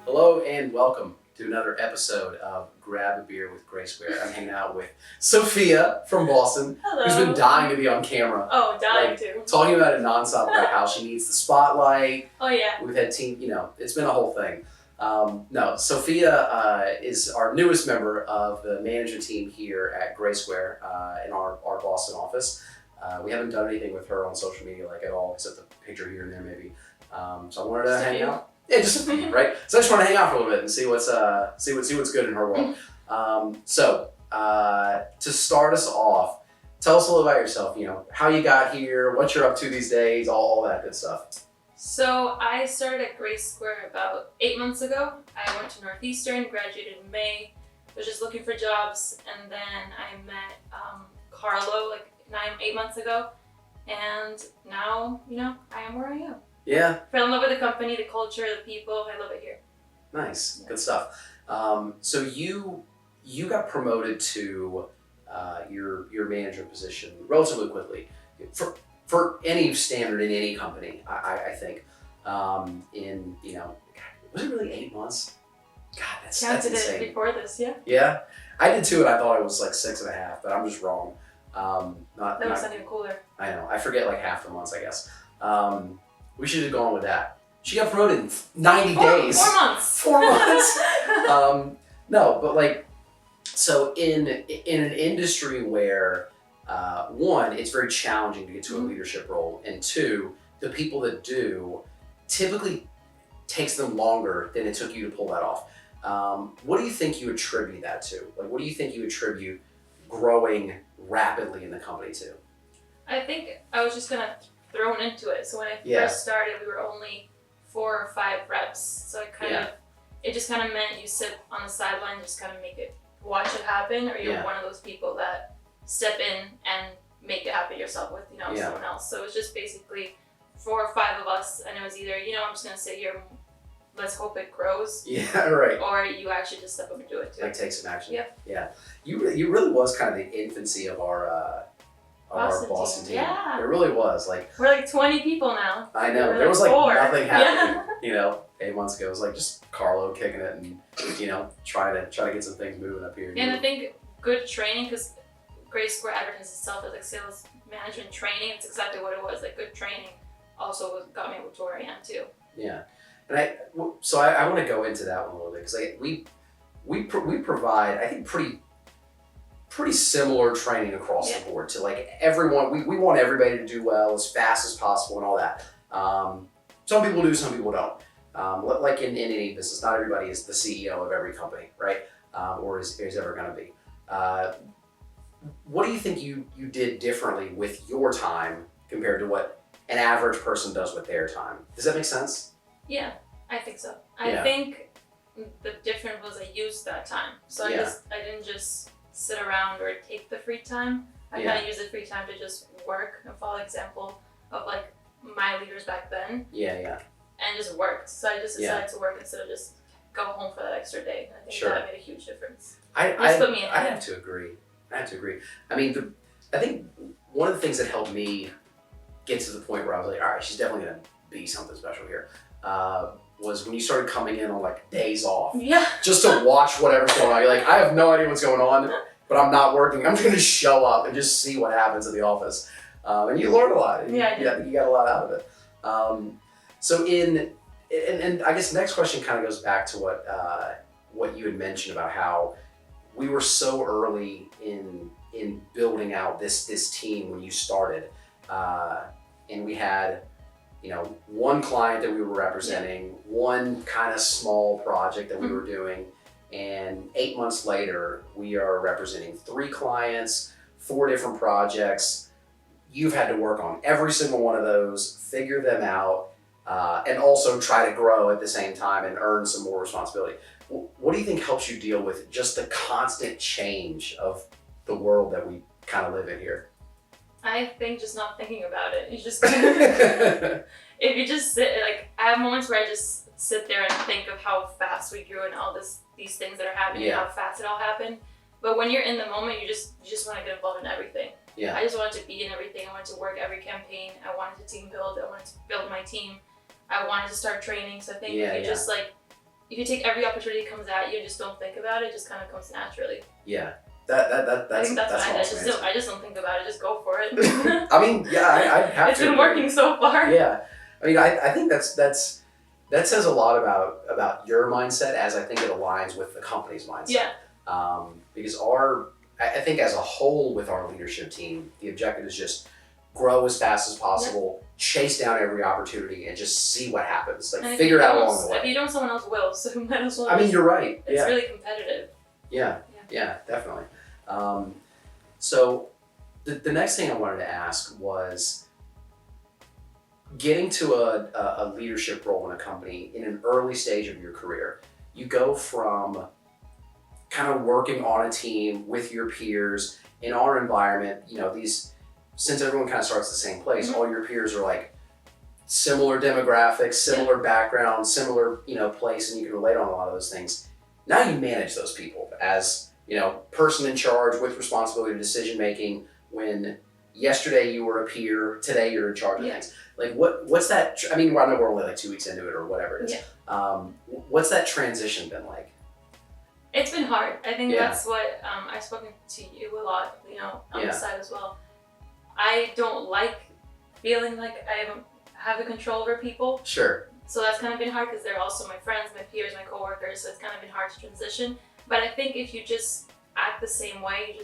Hello and welcome to another episode of Grab a Beer with GraySquare. I'm hanging out with Sofia from Boston, Hello. who's been dying to be on camera. Oh, dying to. Talking about it nonstop about how she needs the spotlight. Oh, yeah. We've had it's been a whole thing. No, Sofia is our newest member of the management team here at GraySquare in our Boston office. We haven't done anything with her on social media like at all, except a picture here and there maybe. So I wanted to hang out. Yeah, just a few, right? So I just want to hang out for a little bit and see what's good in her world. To start us off, tell us a little about yourself. You know, how you got here, what you're up to these days, all that good stuff. So I started at GraySquare about 8 months ago. I went to Northeastern, graduated in May, was just looking for jobs, and then I met Carlo like 8 months ago, and now, I am where I am. Yeah. Fell in love with the company, the culture, the people. I love it here. Nice, good stuff. So you got promoted to your manager position relatively quickly for any standard in any company. I think was it really 8 months? God, that's insane. It before this, yeah. Yeah, I did too, and I thought it was like 6.5, but I'm just wrong. That was not even cooler. I know. I forget like half the months, I guess. We should have gone with that. She got promoted in 90 days. 4 months. 4 months. No, but so in an industry where one, it's very challenging to get to a leadership role, and two, the people that do typically takes them longer than it took you to pull that off. What do you think you attribute that to? Like, what do you think you attribute growing rapidly in the company to? I think I was just thrown into it. So when I first started, we were only 4 or 5 reps. So it just kind of meant you sit on the sideline, just kind of watch it happen, or you're one of those people that step in and make it happen yourself with someone else. So it was just basically 4 or 5 of us, and it was either I'm just gonna sit here, let's hope it grows. Yeah, right. Or you actually just step up and do it too. Like take some action. Yeah. Yeah. You really was kind of the infancy of our Boston team. Yeah. It really was. We're like 20 people now. I know. We're there was like 4. nothing happening. 8 months ago. It was like just Carlo kicking it and trying to get some things moving up here. And I think good training, because GraySquare advertises itself as like sales management training. It's exactly what it was. Like good training also got me to where I am too. Yeah. And I want to go into that one a little bit, because we provide, I think, pretty similar training across the board to like everyone. We want everybody to do well as fast as possible and all that. Some people do, some people don't. Like in any business, not everybody is the CEO of every company, right? Or is ever going to be. What do you think you did differently with your time compared to what an average person does with their time? Does that make sense? Yeah, I think so. I think the difference was I used that time. So I didn't just sit around or take the free time. I kind of used the free time to just work and follow example of like my leaders back then. Yeah. And just worked. So I just decided to work instead of just go home for that extra day. And I think that made a huge difference. I have to agree. I mean, I think one of the things that helped me get to the point where I was like, all right, she's definitely gonna be something special here, was when you started coming in on like days off. Yeah. Just to watch whatever's going on. You're like, I have no idea what's going on, but I'm not working. I'm just gonna show up and just see what happens at the office. And you learn a lot. You got a lot out of it. And I guess next question kind of goes back to what you had mentioned about how we were so early in building out this team when you started, and we had one client that we were representing, one kind of small project that we were doing, and 8 months later we are representing 3 clients, 4 different projects. You've had to work on every single one of those, figure them out, and also try to grow at the same time and earn some more responsibility. What do you think helps you deal with just the constant change of the world that we kind of live in here? I think just not thinking about it. You just if you just sit, like I have moments where I just sit there and think of how fast we grew and all these things that are happening, how fast it all happened. But when you're in the moment, you just want to get involved in everything. Yeah. I just wanted to be in everything. I wanted to work every campaign. I wanted to team build. I wanted to build my team. I wanted to start training. So I think just like if you take every opportunity that comes at you and just don't think about it, it just kind of comes naturally. Yeah. I think that's what I awesome do. I just don't think about it. Just go for it. I mean, yeah, I have It's to. been working so far. Yeah. I mean, I think that says a lot about your mindset, as I think it aligns with the company's mindset. Yeah. Because I think as a whole with our leadership team, the objective is just grow as fast as possible, chase down every opportunity, and just see what happens. Like, figure it out along the way. If you don't, someone else will. So you might as well. I mean, you're right. It's really competitive. Yeah, definitely. So the next thing I wanted to ask was getting to a leadership role in a company in an early stage of your career. You go from kind of working on a team with your peers in our environment, since everyone kind of starts the same place, all your peers are like similar demographics, similar backgrounds, similar, place, and you can relate on a lot of those things. Now you manage those people as, person in charge with responsibility to decision making, when yesterday you were a peer, today you're in charge of things. Like what's that, I mean, I know we're only like 2 weeks into it or whatever it is. What's that transition been like? It's been hard. I think that's what, I've spoken to you a lot, on the side as well. I don't like feeling like I have the control over people. Sure. So that's kind of been hard because they're also my friends, my peers, my coworkers, so it's kind of been hard to transition. But I think if you just act the same way,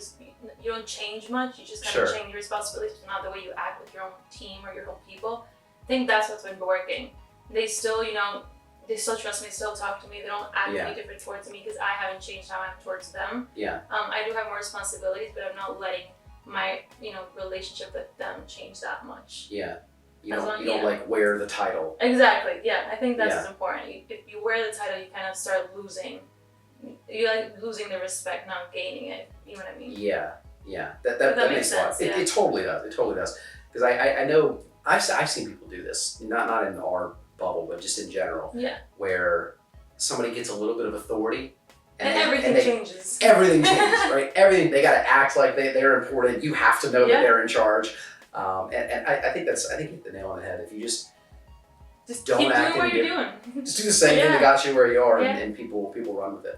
you don't change much, you just kind of change your responsibilities, but not the way you act with your own team or your own people. I think that's what's been working. They still, they still trust me, still talk to me, they don't act any different towards me because I haven't changed how I act towards them. I do have more responsibilities, but I'm not letting my, relationship with them change that much. You don't like wear the title. Exactly. Yeah, I think that's what's important. If you wear the title, you kind of start losing. You're like losing the respect, not gaining it. You know what I mean? Yeah. That makes sense. A lot. It totally does. It totally does. Because I know I've seen people do this, not in our bubble, but just in general. Where somebody gets a little bit of authority. And everything changes. Everything changes, right? Everything, they got to act like they're important. You have to know that they're in charge. And I think you hit the nail on the head. If you just don't keep act doing what you're doing. Just do the same thing that got you where you are, and people run with it.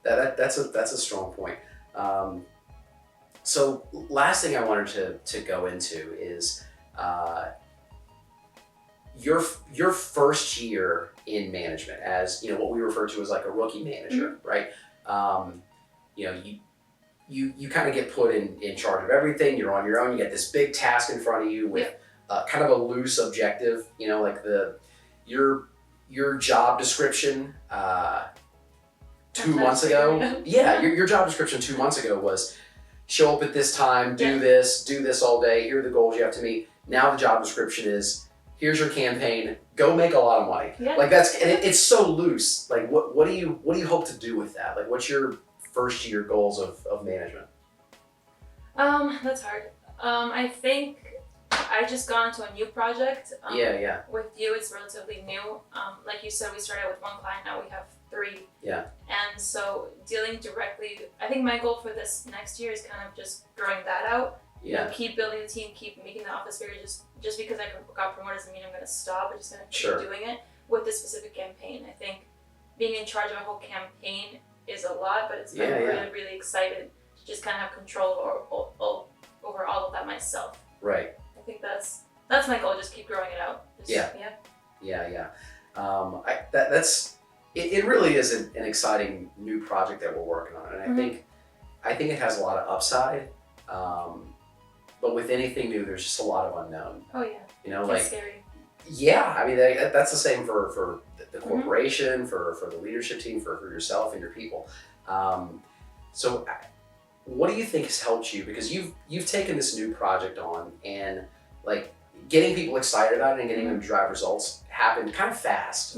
That's a strong point. So last thing I wanted to go into is your first year in management, as what we refer to as like a rookie manager, right? You kind of get put in charge of everything. You're on your own. You get this big task in front of you with kind of a loose objective. Like your job description 2 months ago. Your job description 2 months ago was show up at this time, do this all day. Here are the goals you have to meet. Now the job description is here's your campaign. Go make a lot of money. Like it's so loose. Like what do you hope to do with that? Like what's your first year goals of management? That's hard. I think I just got into a new project. With you, it's relatively new. Like you said, we started with 1 client, now we have 3. And so dealing directly, I think my goal for this next year is kind of just growing that out. Keep building the team, keep making the office bigger. Just because I got promoted doesn't mean I'm going to stop. I'm just going to keep doing it with this specific campaign. I think being in charge of a whole campaign is a lot, but it's been really, really excited to just kind of have control over all of that myself. Right. I think that's my goal. Just keep growing it out. It really is an exciting new project that we're working on, and I think it has a lot of upside. But with anything new, there's just a lot of unknown. Oh yeah. It's scary. Yeah, I mean that's the same for the corporation, for the leadership team, for yourself and your people. So what do you think has helped you? Because you've taken this new project on, and like getting people excited about it and getting them to drive results happened kind of fast.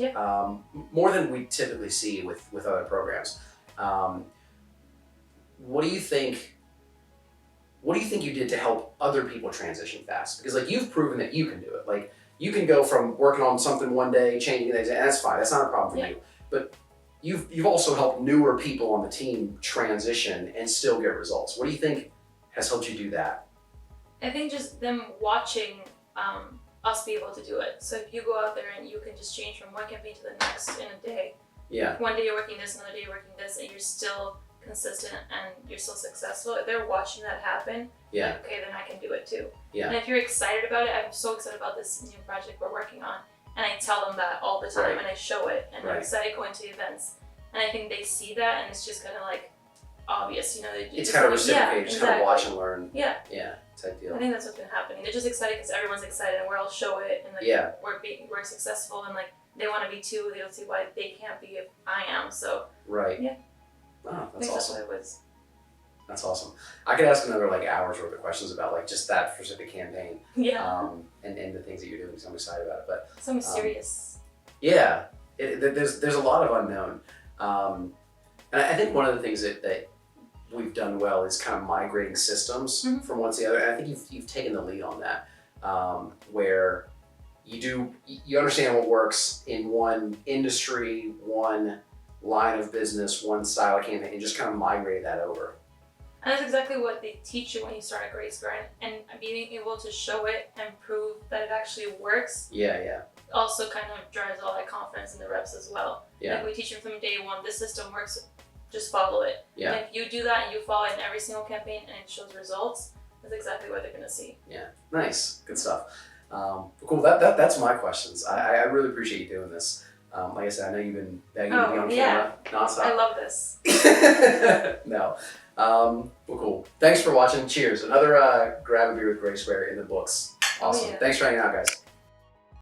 More than we typically see with other programs. What do you think you did to help other people transition fast? Because like you've proven that you can do it. Like you can go from working on something one day, changing things, and that's fine. That's not a problem for you. But you've also helped newer people on the team transition and still get results. What do you think has helped you do that? I think just them watching us be able to do it. So if you go out there and you can just change from one campaign to the next in a day. Yeah. One day you're working this, another day you're working this, and you're still consistent and you're still successful. If they're watching that happen, Yeah. like, okay, then I can do it too. Yeah. And if you're excited about it, I'm so excited about this new project we're working on. And I tell them that all the time, Right. and I show it, and Right. I'm excited going to the events. And I think they see that, and it's just kind of like obvious, you know. It's kind of reciprocated, just kind of watch and learn. Yeah. Yeah, type deal. I think that's what's been happening. They're just excited because everyone's excited, and we're all show it, and like Yeah. we're successful, and like they want to be too. They don't see why they can't be if I am. So Right. yeah. Oh, I that's think that's awesome. what it was. That's awesome. I could ask another like hours worth of questions about like just that specific campaign. Yeah. And the things that you're doing. So I'm excited about it. But So mysterious. yeah, there's a lot of unknown. And I think one of the things that we've done well is kind of migrating systems from one to the other. And I think you've taken the lead on that, where you understand what works in one industry, one line of business, one style of campaign, and just kind of migrate that over. And that's exactly what they teach you when you start at GraySquare, and being able to show it and prove that it actually works. Yeah. Also kind of drives all that confidence in the reps as well. Yeah. Like we teach them from day one, this system works, just follow it. Yeah. And if you do that and you follow it in every single campaign and it shows results, that's exactly what they're gonna see. Yeah. Nice. Good stuff. Cool. That's my questions. I really appreciate you doing this. Like I said, I know you've been begging to be on camera nonstop. I love this. No. Well, cool. Thanks for watching. Cheers. Another grab a beer with GraySquare in the books. Awesome. yeah. Thanks for hanging out, guys.